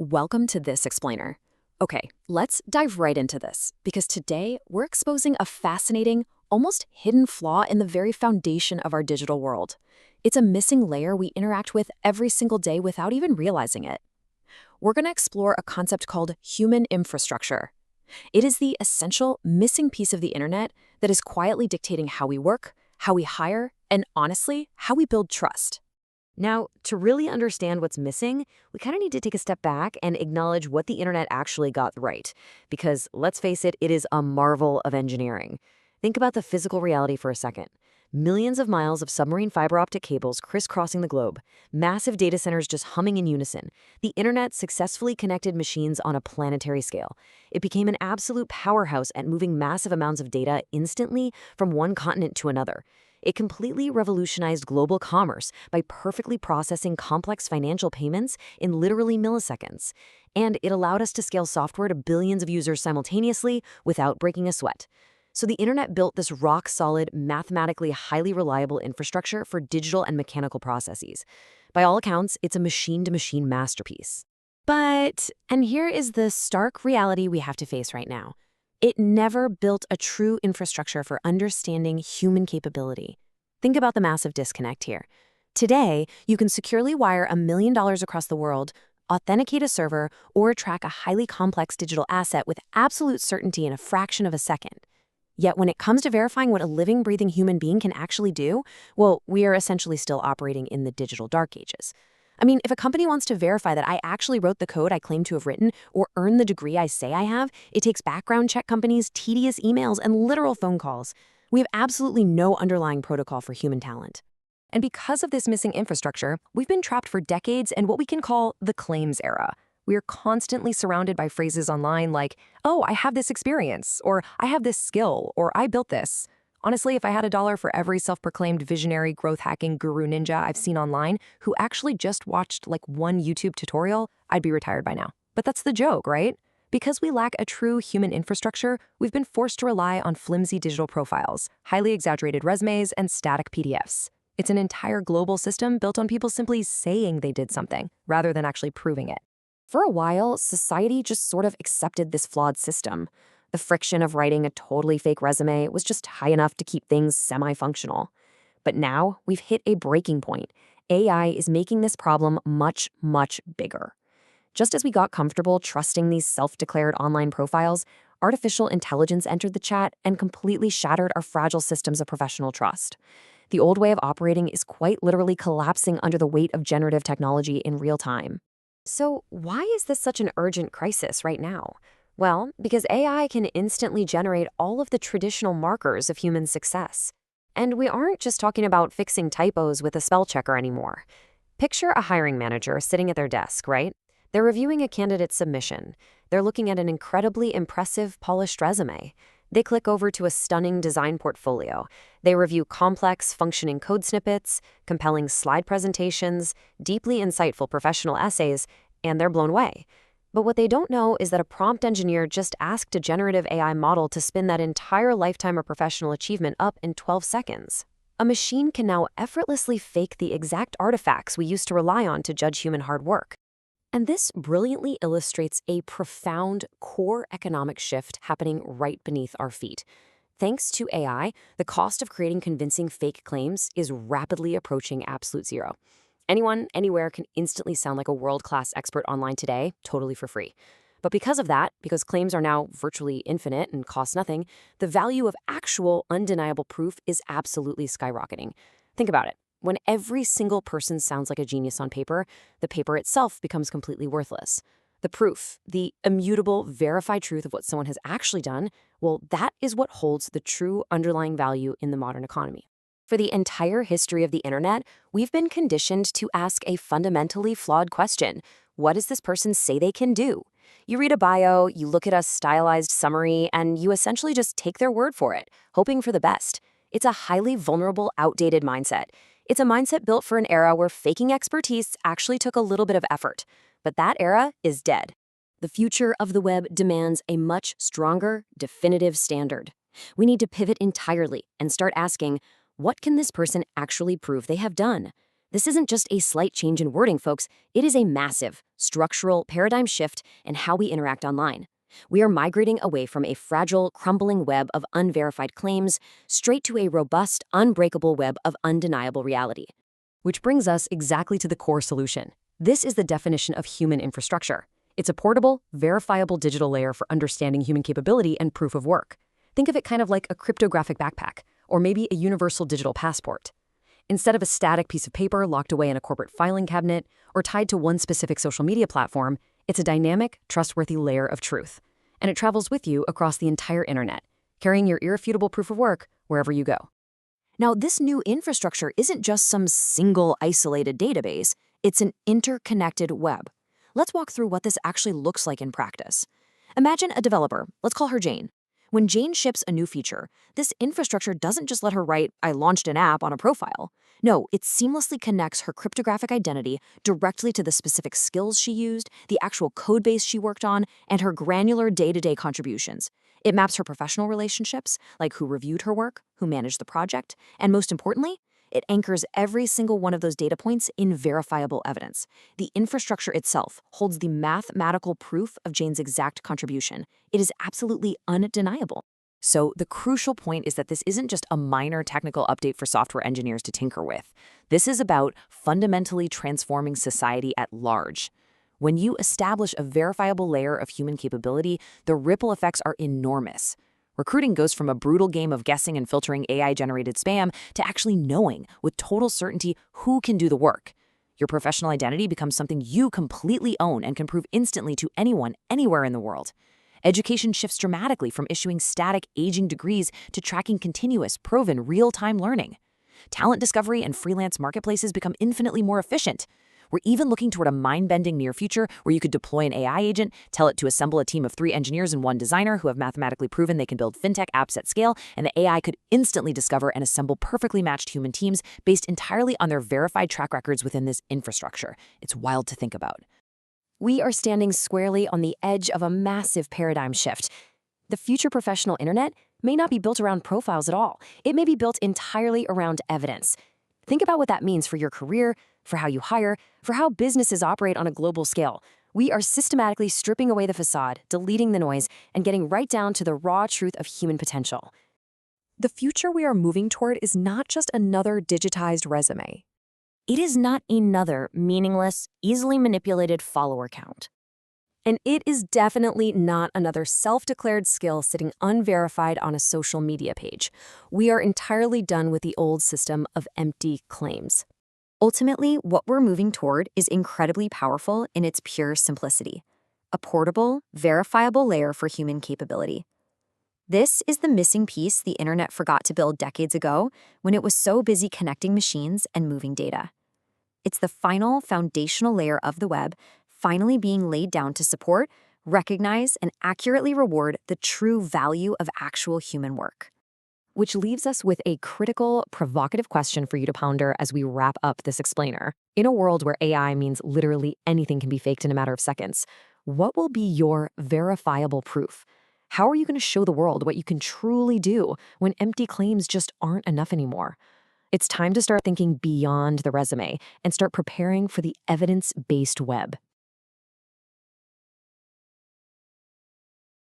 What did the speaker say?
Welcome to This Explainer. Okay, let's dive right into this, because today we're exposing a fascinating, almost hidden flaw in the very foundation of our digital world. It's a missing layer we interact with every single day without even realizing it. We're going to explore a concept called human infrastructure. It is the essential missing piece of the internet that is quietly dictating how we work, how we hire, and honestly, how we build trust. Now, to really understand what's missing, we kind of need to take a step back and acknowledge what the internet actually got right. Because let's face it, it is a marvel of engineering. Think about the physical reality for a second. Millions of miles of submarine fiber optic cables crisscrossing the globe, massive data centers just humming in unison. The internet successfully connected machines on a planetary scale. It became an absolute powerhouse at moving massive amounts of data instantly from one continent to another. It completely revolutionized global commerce by perfectly processing complex financial payments in literally milliseconds. And it allowed us to scale software to billions of users simultaneously without breaking a sweat. So the internet built this rock-solid, mathematically highly reliable infrastructure for digital and mechanical processes. By all accounts, it's a machine-to-machine masterpiece. And here is the stark reality we have to face right now. It never built a true infrastructure for understanding human capability. Think about the massive disconnect here. Today, you can securely wire $1 million across the world, authenticate a server, or track a highly complex digital asset with absolute certainty in a fraction of a second. Yet when it comes to verifying what a living, breathing human being can actually do, well, we are essentially still operating in the digital dark ages. I mean, if a company wants to verify that I actually wrote the code I claim to have written or earned the degree I say I have, it takes background check companies, tedious emails, and literal phone calls. We have absolutely no underlying protocol for human talent. And because of this missing infrastructure, we've been trapped for decades in what we can call the claims era. We are constantly surrounded by phrases online like, oh, I have this experience, or I have this skill, or I built this. Honestly, if I had $1 for every self-proclaimed visionary growth hacking guru ninja I've seen online who actually just watched like one YouTube tutorial, I'd be retired by now. But that's the joke, right? Because we lack a true human infrastructure, we've been forced to rely on flimsy digital profiles, highly exaggerated resumes, and static PDFs. It's an entire global system built on people simply saying they did something, rather than actually proving it. For a while, society just sort of accepted this flawed system. The friction of writing a totally fake resume was just high enough to keep things semi-functional. But now we've hit a breaking point. AI is making this problem much, much bigger. Just as we got comfortable trusting these self-declared online profiles, artificial intelligence entered the chat and completely shattered our fragile systems of professional trust. The old way of operating is quite literally collapsing under the weight of generative technology in real time. So why is this such an urgent crisis right now? Well, because AI can instantly generate all of the traditional markers of human success. And we aren't just talking about fixing typos with a spell checker anymore. Picture a hiring manager sitting at their desk, right? They're reviewing a candidate's submission. They're looking at an incredibly impressive, polished resume. They click over to a stunning design portfolio. They review complex, functioning code snippets, compelling slide presentations, deeply insightful professional essays, and they're blown away. But what they don't know is that a prompt engineer just asked a generative AI model to spin that entire lifetime of professional achievement up in 12 seconds. A machine can now effortlessly fake the exact artifacts we used to rely on to judge human hard work. And this brilliantly illustrates a profound core economic shift happening right beneath our feet. Thanks to AI, the cost of creating convincing fake claims is rapidly approaching absolute zero. Anyone, anywhere can instantly sound like a world-class expert online today, totally for free. But because of that, because claims are now virtually infinite and cost nothing, the value of actual, undeniable proof is absolutely skyrocketing. Think about it. When every single person sounds like a genius on paper, the paper itself becomes completely worthless. The proof, the immutable, verified truth of what someone has actually done, well, that is what holds the true underlying value in the modern economy. For the entire history of the internet, we've been conditioned to ask a fundamentally flawed question. What does this person say they can do? You read a bio, you look at a stylized summary, and you essentially just take their word for it, hoping for the best. It's a highly vulnerable, outdated mindset. It's a mindset built for an era where faking expertise actually took a little bit of effort. But that era is dead. The future of the web demands a much stronger, definitive standard. We need to pivot entirely and start asking, what can this person actually prove they have done? This isn't just a slight change in wording, folks. It is a massive, structural paradigm shift in how we interact online. We are migrating away from a fragile, crumbling web of unverified claims straight to a robust, unbreakable web of undeniable reality. Which brings us exactly to the core solution. This is the definition of human infrastructure. It's a portable, verifiable digital layer for understanding human capability and proof of work. Think of it kind of like a cryptographic backpack, or maybe a universal digital passport. Instead of a static piece of paper locked away in a corporate filing cabinet or tied to one specific social media platform, it's a dynamic, trustworthy layer of truth. And it travels with you across the entire internet, carrying your irrefutable proof of work wherever you go. Now, this new infrastructure isn't just some single isolated database, it's an interconnected web. Let's walk through what this actually looks like in practice. Imagine a developer, let's call her Jane. When Jane ships a new feature, this infrastructure doesn't just let her write, "I launched an app" on a profile. No, it seamlessly connects her cryptographic identity directly to the specific skills she used, the actual code base she worked on, and her granular day-to-day contributions. It maps her professional relationships, like who reviewed her work, who managed the project, and most importantly, it anchors every single one of those data points in verifiable evidence. The infrastructure itself holds the mathematical proof of Jane's exact contribution. It is absolutely undeniable. So the crucial point is that this isn't just a minor technical update for software engineers to tinker with. This is about fundamentally transforming society at large. When you establish a verifiable layer of human capability, the ripple effects are enormous. Recruiting goes from a brutal game of guessing and filtering AI-generated spam to actually knowing with total certainty who can do the work. Your professional identity becomes something you completely own and can prove instantly to anyone, anywhere in the world. Education shifts dramatically from issuing static, aging degrees to tracking continuous, proven, real-time learning. Talent discovery and freelance marketplaces become infinitely more efficient. We're even looking toward a mind-bending near future where you could deploy an AI agent, tell it to assemble a team of 3 engineers and 1 designer who have mathematically proven they can build fintech apps at scale, and the AI could instantly discover and assemble perfectly matched human teams based entirely on their verified track records within this infrastructure. It's wild to think about. We are standing squarely on the edge of a massive paradigm shift. The future professional internet may not be built around profiles at all. It may be built entirely around evidence. Think about what that means for your career, for how you hire, for how businesses operate on a global scale. We are systematically stripping away the facade, deleting the noise, and getting right down to the raw truth of human potential. The future we are moving toward is not just another digitized resume. It is not another meaningless, easily manipulated follower count. And it is definitely not another self-declared skill sitting unverified on a social media page. We are entirely done with the old system of empty claims. Ultimately, what we're moving toward is incredibly powerful in its pure simplicity. A portable, verifiable layer for human capability. This is the missing piece the internet forgot to build decades ago when it was so busy connecting machines and moving data. It's the final foundational layer of the web finally being laid down to support, recognize, and accurately reward the true value of actual human work. Which leaves us with a critical, provocative question for you to ponder as we wrap up this explainer. In a world where AI means literally anything can be faked in a matter of seconds, what will be your verifiable proof? How are you going to show the world what you can truly do when empty claims just aren't enough anymore? It's time to start thinking beyond the resume and start preparing for the evidence-based web.